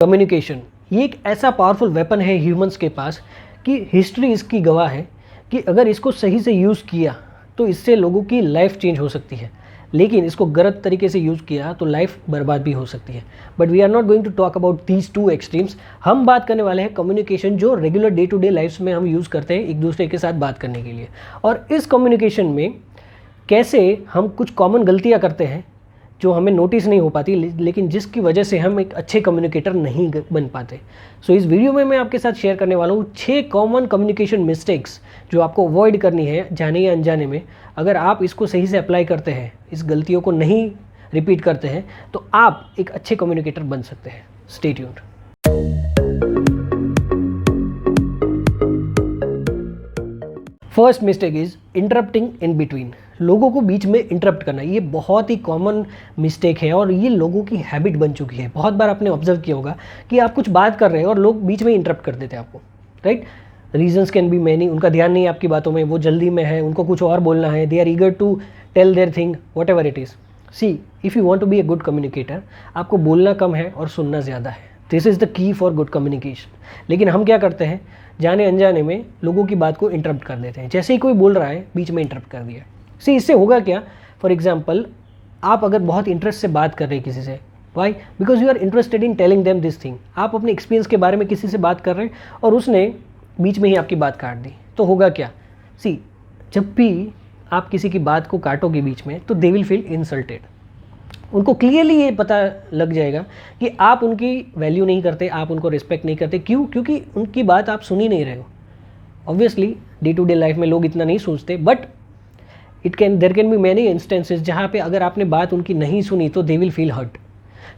Communication ये एक ऐसा पावरफुल वेपन है ह्यूमंस के पास कि हिस्ट्री इसकी गवाह है कि अगर इसको सही से यूज़ किया तो इससे लोगों की लाइफ चेंज हो सकती है, लेकिन इसको गलत तरीके से यूज़ किया तो लाइफ बर्बाद भी हो सकती है। But we are not going to talk about these two extremes. हम बात करने वाले हैं कम्युनिकेशन जो regular day to day life में हम यूज़ करते हैं एक दूसरे के साथ बात करने के लिए, और इस कम्युनिकेशन में कैसे हम कुछ कॉमन गलतियाँ करते हैं जो हमें नोटिस नहीं हो पाती, लेकिन जिसकी वजह से हम एक अच्छे कम्युनिकेटर नहीं बन पाते। सो इस वीडियो में मैं आपके साथ शेयर करने वाला हूँ 6 कॉमन कम्युनिकेशन मिस्टेक्स जो आपको अवॉइड करनी है जाने या अनजाने में। अगर आप इसको सही से अप्लाई करते हैं, इस गलतियों को नहीं रिपीट करते हैं, तो आप एक अच्छे कम्युनिकेटर बन सकते हैं। Stay tuned. First mistake is interrupting in between. लोगों को बीच में इंटरप्ट करना, ये बहुत ही कॉमन मिस्टेक है और ये लोगों की हैबिट बन चुकी है। बहुत बार आपने ऑब्जर्व किया होगा कि आप कुछ बात कर रहे हैं और लोग बीच में इंटरप्ट कर देते हैं आपको, right. Reasons can be many, उनका ध्यान नहीं है आपकी बातों में, वो जल्दी में है, उनको कुछ और बोलना है, they are eager to tell their thing, what it is. See, if you want to be a good communicator, आपको बोलना कम है और सुनना ज़्यादा है। This is the key for good communication. लेकिन हम क्या करते हैं, जाने अनजाने में लोगों की बात को इंटरप्ट कर देते हैं। जैसे ही कोई बोल रहा है बीच में इंटरप्ट कर दिया। सी, इससे होगा क्या, फॉर एग्जाम्पल आप अगर बहुत इंटरेस्ट से बात कर रहे हैं किसी से, why, because you are interested in telling them this thing. आप अपने एक्सपीरियंस के बारे में किसी से बात कर रहे हैं और उसने बीच में ही आपकी बात काट दी, तो होगा क्या। सी, जब भी आप किसी की बात को काटोगे बीच में, तो दे विल फील इंसल्टेड। उनको क्लियरली ये पता लग जाएगा कि आप उनकी वैल्यू नहीं करते, आप उनको रिस्पेक्ट नहीं करते। क्यों? क्योंकि उनकी बात आप सुन ही नहीं रहे हो। Obviously day to day life में लोग इतना नहीं सोचते, but there can be many instances जहाँ पे अगर आपने बात उनकी नहीं सुनी तो दे विल फील हर्ट।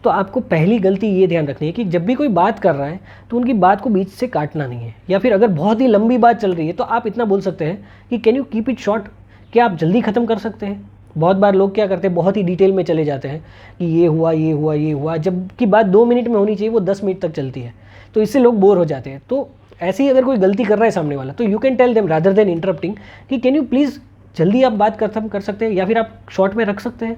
तो आपको पहली गलती ये ध्यान रखनी है कि जब भी कोई बात कर रहा है तो उनकी बात को बीच से काटना नहीं है, या फिर अगर बहुत ही लंबी बात चल रही है तो आप इतना बोल सकते हैं कि can you keep it short, क्या आप जल्दी ख़त्म कर सकते हैं। बहुत बार लोग क्या करते हैं, बहुत ही डिटेल में चले जाते हैं कि ये हुआ ये हुआ ये हुआ, जबकि बात 2 मिनट में होनी चाहिए, वो 10 मिनट तक चलती है, तो इससे लोग बोर हो जाते हैं। तो ऐसे ही अगर कोई गलती कर रहा है सामने वाला, तो you can tell them rather than interrupting कि कैन यू प्लीज़ जल्दी आप बात खत्म कर सकते हैं, या फिर आप शॉर्ट में रख सकते हैं,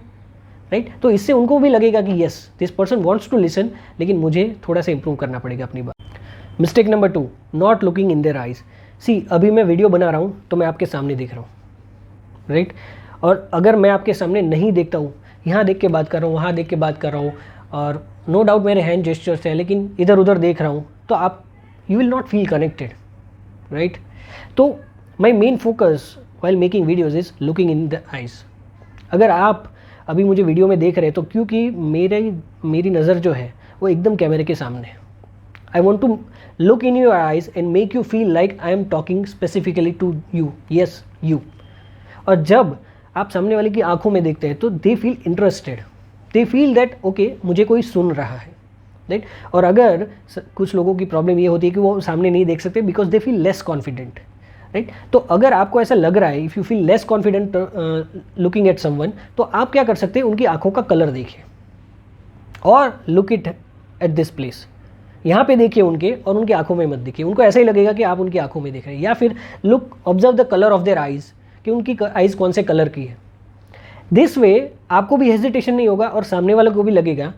राइट। तो इससे उनको भी लगेगा कि yes this person wants to listen, लेकिन मुझे थोड़ा सा इंप्रूव करना पड़ेगा अपनी बात। Mistake number 2, not looking in their eyes. See, अभी मैं वीडियो बना रहा हूँ तो मैं आपके सामने देख रहा हूँ, राइट। और अगर मैं आपके सामने नहीं देखता हूँ, यहाँ देख के बात कर रहा हूँ, वहाँ देख के बात कर रहा हूँ, और नो डाउट मेरे हैंड जेस्चर्स हैं, लेकिन इधर उधर देख रहा हूँ, तो आप you will not feel connected, right. तो my main focus while making videos is looking in the eyes। अगर आप अभी मुझे वीडियो में देख रहे हैं तो क्योंकि मेरी नज़र जो है वो एकदम कैमरे के सामने है। I want to look in your eyes and make you feel like I am talking specifically to you, yes you. और जब आप सामने वाले की आंखों में देखते हैं तो they feel interested, they feel that okay मुझे कोई सुन रहा है, राइट। और अगर कुछ लोगों की प्रॉब्लम ये होती है कि वो सामने नहीं देख सकते because they feel less confident, right. तो अगर आपको ऐसा लग रहा है, if you feel less confident looking at someone, तो आप क्या कर सकते हैं, उनकी आंखों का कलर देखिए और look it at this place. यहाँ पे देखिए उनके, और उनकी आंखों में मत देखिए। उनको ऐसा ही लगेगा कि आप उनकी आंखों में देख रहे हैं। या फिर look observe the colour of their eyes, कि उनकी आइज़ कौन से कलर की है। दिस वे आपको भी हेजिटेशन नहीं होगा और सामने वाले को भी लगेगा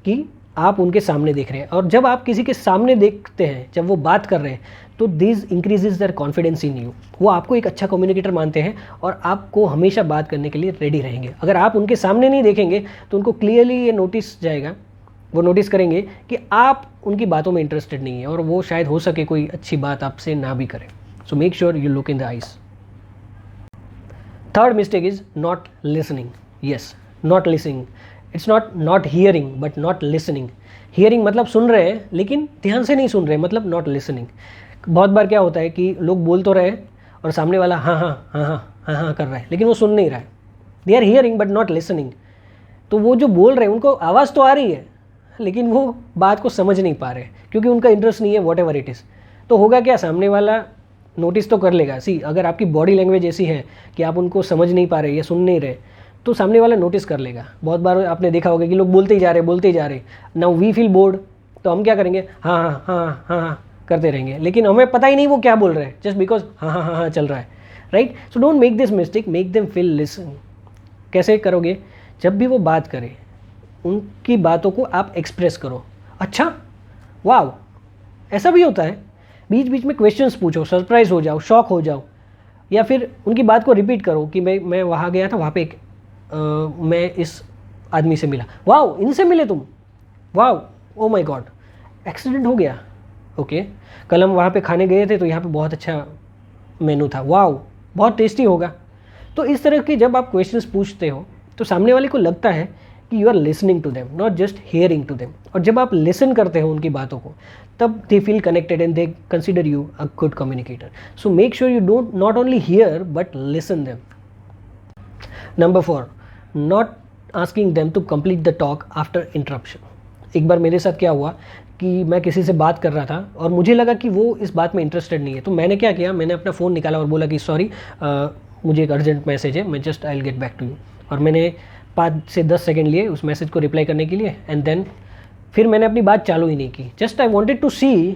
कि आप उनके सामने देख रहे हैं। और जब आप किसी के सामने देखते हैं, जब वो बात कर रहे हैं, तो this increases there confidence in you. वो आपको एक अच्छा कम्युनिकेटर मानते हैं और आपको हमेशा बात करने के लिए रेडी रहेंगे। अगर आप उनके सामने नहीं देखेंगे तो उनको क्लियरली ये नोटिस जाएगा, वो नोटिस करेंगे कि आप उनकी बातों में इंटरेस्टेड नहीं है, और वो शायद हो सके कोई अच्छी बात आपसे ना भी करें। सो make sure you look in the eyes. Third mistake is not listening. Yes, not listening. It's not hearing but not listening. Hearing मतलब सुन रहे हैं लेकिन ध्यान से नहीं सुन रहे, मतलब नॉट लिसनिंग। बहुत बार क्या होता है कि लोग बोल तो रहे हैं और सामने वाला हाँ हाँ हाँ हाँ हाँ हाँ कर रहा है, लेकिन वो सुन नहीं रहा है। They are hearing but not listening. तो वो जो बोल रहे हैं उनको आवाज़ तो आ रही है, लेकिन वो बात को समझ नहीं पा रहे क्योंकि उनका इंटरेस्ट नहीं है, वॉट एवर इट इज़। तो होगा क्या, सामने वाला नोटिस तो कर लेगा। सी, अगर आपकी बॉडी लैंग्वेज ऐसी है कि आप उनको समझ नहीं पा रहे या सुन नहीं रहे, तो सामने वाला नोटिस कर लेगा। बहुत बार आपने देखा होगा कि लोग बोलते ही जा रहे। नाउ वी फील बोर्ड, तो हम क्या करेंगे, हाँ हाँ हाँ हाँ हाँ करते रहेंगे, लेकिन हमें पता ही नहीं वो क्या बोल रहे हैं, जस्ट बिकॉज हाँ हाँ हाँ हाँ चल रहा है, right. So don't make this mistake, make them feel listen. कैसे करोगे, जब भी वो बात करें उनकी बातों को आप एक्सप्रेस करो। अच्छा वाह, ऐसा भी होता है। बीच बीच में क्वेश्चंस पूछो, सरप्राइज हो जाओ, शॉक हो जाओ, या फिर उनकी बात को रिपीट करो कि मैं वहाँ गया था, वहाँ पे मैं इस आदमी से मिला, वाह इनसे मिले तुम, वाह ओ माय गॉड एक्सीडेंट हो गया, ओके कल हम वहाँ पे खाने गए थे तो यहाँ पे बहुत अच्छा मेनू था, वाह बहुत टेस्टी होगा। तो इस तरह के जब आप क्वेश्चंस पूछते हो तो सामने वाले को लगता है कि you are listening to them, not just hearing to them. और जब आप लिसन करते हो उनकी बातों को, तब they feel connected and they consider you a good communicator. So make sure you don't not only hear but listen them. Number 4, not asking them to complete the talk after interruption. एक बार मेरे साथ क्या हुआ कि मैं किसी से बात कर रहा था और मुझे लगा कि वो इस बात में इंटरेस्टेड नहीं है, तो मैंने क्या किया, मैंने अपना फ़ोन निकाला और बोला कि सॉरी मुझे एक अर्जेंट मैसेज है, मैं just I will get back to you. और मैंने 5 से 10 सेकेंड लिए उस मैसेज को रिप्लाई करने के लिए, एंड देन फिर मैंने अपनी बात चालू ही नहीं की। जस्ट आई वॉन्टेड टू सी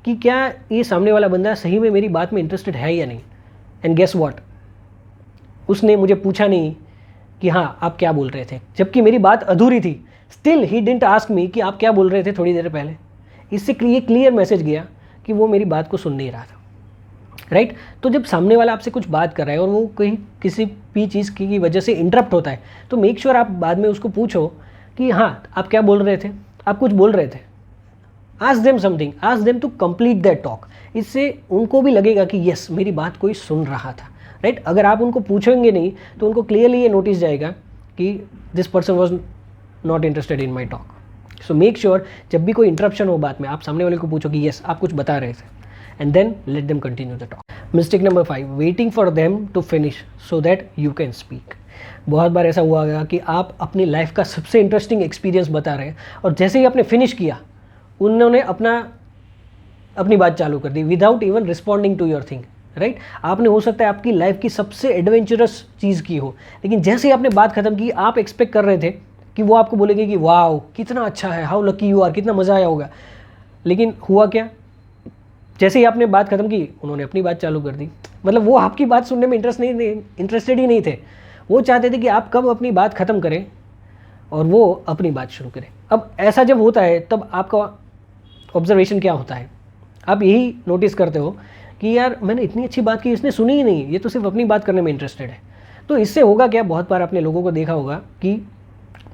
कि क्या ये सामने वाला बंदा सही में मेरी बात में इंटरेस्टेड है या नहीं। एंड गेस वॉट, उसने मुझे पूछा नहीं कि हाँ आप क्या बोल रहे थे, जबकि मेरी बात अधूरी थी। Still he didn't ask me कि आप क्या बोल रहे थे थोड़ी देर पहले। इससे क्लियर मैसेज गया कि वो मेरी बात को सुन नहीं रहा था, राइट। तो जब सामने वाला आपसे कुछ बात कर रहा है और वो कहीं किसी भी चीज़ की वजह से इंटरप्ट होता है, तो मेक श्योर आप बाद में उसको पूछो कि हाँ आप क्या बोल रहे थे, आप कुछ बोल रहे थे। Ask them something, ask them to complete that talk. इससे उनको भी लगेगा कि यस मेरी बात कोई सुन रहा था, राइट। अगर आप उनको पूछेंगे नहीं तो उनको क्लियरली ये नोटिस जाएगा कि this person was not interested in my talk. So make sure जब भी कोई इंटरप्शन हो बात में, आप सामने वाले को पूछो कि यस आप कुछ बता रहे थे, and then let them continue the talk. Mistake number 5, waiting for them to finish so that you can speak. बहुत बार ऐसा हुआ होगा कि आप अपनी लाइफ का सबसे इंटरेस्टिंग एक्सपीरियंस बता रहे हैं और जैसे ही आपने फिनिश किया उन्होंने अपनी बात चालू कर दी without even responding to your thing, right. आपने हो सकता है आपकी लाइफ की सबसे एडवेंचरस चीज़ की हो, लेकिन जैसे ही आपने बात खत्म की आप एक्सपेक्ट कर रहे थे कि वो आपको बोलेंगे कि वाओ कितना अच्छा है, हाउ लकी यू आर, कितना मज़ा आया होगा। लेकिन हुआ क्या, जैसे ही आपने बात खत्म की उन्होंने अपनी बात चालू कर दी। मतलब वो आपकी बात सुनने में इंटरेस्टेड ही नहीं थे। वो चाहते थे कि आप कब अपनी बात ख़त्म करें और वो अपनी बात शुरू करें। अब ऐसा जब होता है तब आपका ऑब्जर्वेशन क्या होता है, आप यही नोटिस करते हो कि यार मैंने इतनी अच्छी बात की, इसने सुनी ही नहीं, ये तो सिर्फ अपनी बात करने में इंटरेस्टेड है। तो इससे होगा क्या, बहुत बार आपने लोगों को देखा होगा कि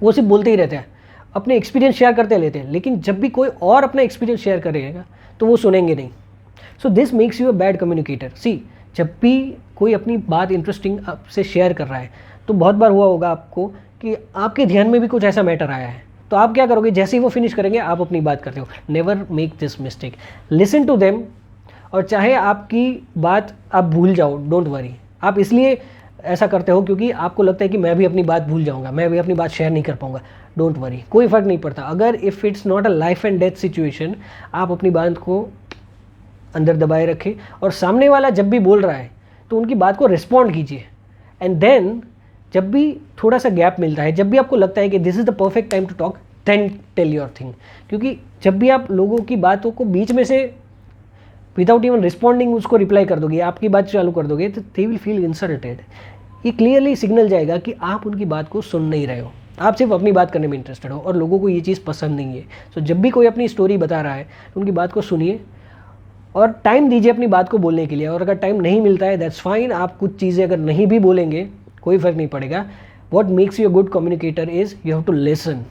वो सिर्फ बोलते ही रहते हैं, अपने एक्सपीरियंस शेयर करते लेते हैं, लेकिन जब भी कोई और अपना एक्सपीरियंस शेयर करेगा तो वो सुनेंगे नहीं। So this makes you a bad communicator. See, जब भी कोई अपनी बात इंटरेस्टिंग आपसे शेयर कर रहा है तो बहुत बार हुआ होगा आपको कि आपके ध्यान में भी कुछ ऐसा मैटर आया है, तो आप क्या करोगे, जैसे ही वो फिनिश करेंगे आप अपनी बात करते हो। Never make this mistake, listen to them. और चाहे आपकी बात आप भूल जाओ, डोंट वरी। आप इसलिए ऐसा करते हो क्योंकि आपको लगता है कि मैं भी अपनी बात भूल जाऊंगा, मैं भी अपनी बात शेयर नहीं कर पाऊंगा। डोंट वरी, कोई फ़र्क नहीं पड़ता। अगर if it's not a life and death situation, आप अपनी बात को अंदर दबाए रखें और सामने वाला जब भी बोल रहा है तो उनकी बात को रिस्पॉन्ड कीजिए। एंड देन जब भी थोड़ा सा गैप मिलता है, जब भी आपको लगता है कि this is the perfect time to talk, then tell your thing. क्योंकि जब भी आप लोगों की बातों को बीच में से विदाउट इवन रिस्पॉन्डिंग उसको रिप्लाई कर दोगे, आपकी बात चालू कर दोगे, तो दे विल फील इंसल्टेड। ये क्लियरली सिग्नल जाएगा कि आप उनकी बात को सुन नहीं रहे हो, आप सिर्फ अपनी बात करने में इंटरेस्टेड हो और लोगों को ये चीज़ पसंद नहीं है। सो जब भी कोई अपनी स्टोरी बता रहा है तो उनकी बात को सुनिए और टाइम दीजिए अपनी बात को बोलने के लिए। और अगर टाइम नहीं मिलता है दैट्स फाइन, आप कुछ चीज़ें अगर नहीं भी बोलेंगे कोई फ़र्क नहीं पड़ेगा। What makes you a good communicator is you have to listen.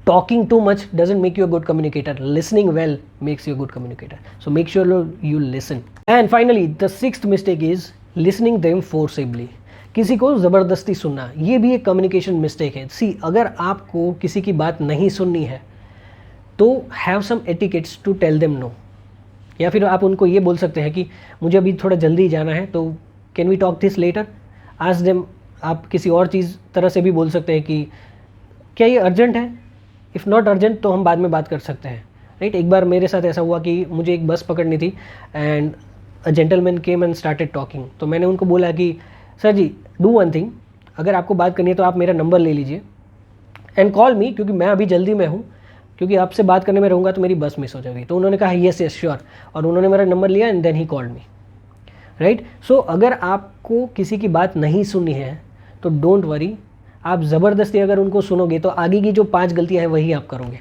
Talking too much doesn't make you a good communicator. Listening well makes you a good communicator. So make sure you listen. And finally, the 6th mistake is listening them forcibly. किसी को ज़बरदस्ती सुनना, ये भी एक communication mistake है। सी, अगर आपको किसी की बात नहीं सुननी है तो have some etiquettes to tell them no. या फिर आप उनको ये बोल सकते हैं कि मुझे अभी थोड़ा जल्दी जाना है, तो can we talk this later. Ask them. आप किसी और चीज़ तरह से भी बोल सकते हैं कि क्या ये अर्जेंट है, इफ़ नॉट अर्जेंट तो हम बाद में बात कर सकते हैं, राइट। एक बार मेरे साथ ऐसा हुआ कि मुझे एक बस पकड़नी थी and a gentleman came and started talking. तो मैंने उनको बोला कि sir ji, do one thing, अगर आपको बात करनी है तो आप मेरा नंबर ले लीजिए एंड कॉल मी, क्योंकि मैं अभी जल्दी में हूँ, क्योंकि आपसे बात करने में रहूँगा तो मेरी बस मिस हो जाएगी। तो उन्होंने कहा येस येस श्योर, और उन्होंने मेरा नंबर लिया and then he called me, right. So अगर आपको किसी की बात नहीं सुननी है तो डोंट वरी, आप ज़बरदस्ती अगर उनको सुनोगे तो आगे की जो 5 गलतियां हैं वही आप करोगे,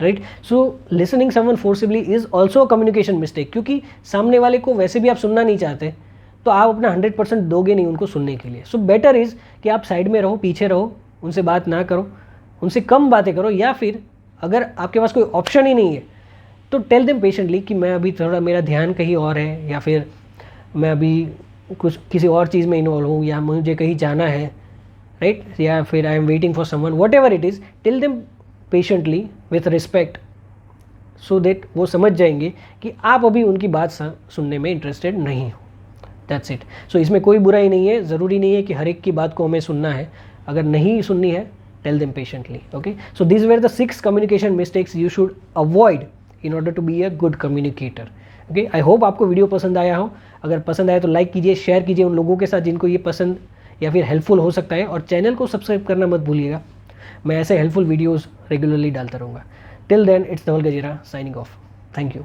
right. So listening someone forcibly is also a communication mistake, क्योंकि सामने वाले को वैसे भी आप सुनना नहीं चाहते, तो आप अपना 100% दोगे नहीं उनको सुनने के लिए। सो बेटर इज़ कि आप साइड में रहो, पीछे रहो, उनसे बात ना करो, उनसे कम बातें करो, या फिर अगर आपके पास कोई ऑप्शन ही नहीं है तो टेल देम पेशेंटली कि मैं अभी थोड़ा, मेरा ध्यान कहीं और है, या फिर मैं अभी कुछ किसी और चीज़ में इन्वॉल्व हूँ, या मुझे कहीं जाना है, राइट, या फिर I am waiting for someone, what it is, tell them patiently with respect, so that वो समझ जाएंगे कि आप अभी उनकी बात सुनने में इंटरेस्टेड नहीं हो। That's it. सो इसमें कोई बुराई नहीं है, ज़रूरी नहीं है कि हर एक की बात को हमें सुनना है, अगर नहीं सुननी है tell them patiently. Okay, so this were the 6 communication mistakes you should avoid in order to be a good communicator. Okay, I hope आपको वीडियो पसंद आया हो। अगर पसंद आया तो लाइक कीजिए, शेयर कीजिए उन लोगों के साथ जिनको ये पसंद या फिर हेल्पफुल हो सकता है, और चैनल को सब्सक्राइब करना मत भूलिएगा, मैं ऐसे हेल्पफुल वीडियोज़ रेगुलरली डालता रहूँगा। Till then, it's Dhaval Gajera signing off. Thank you.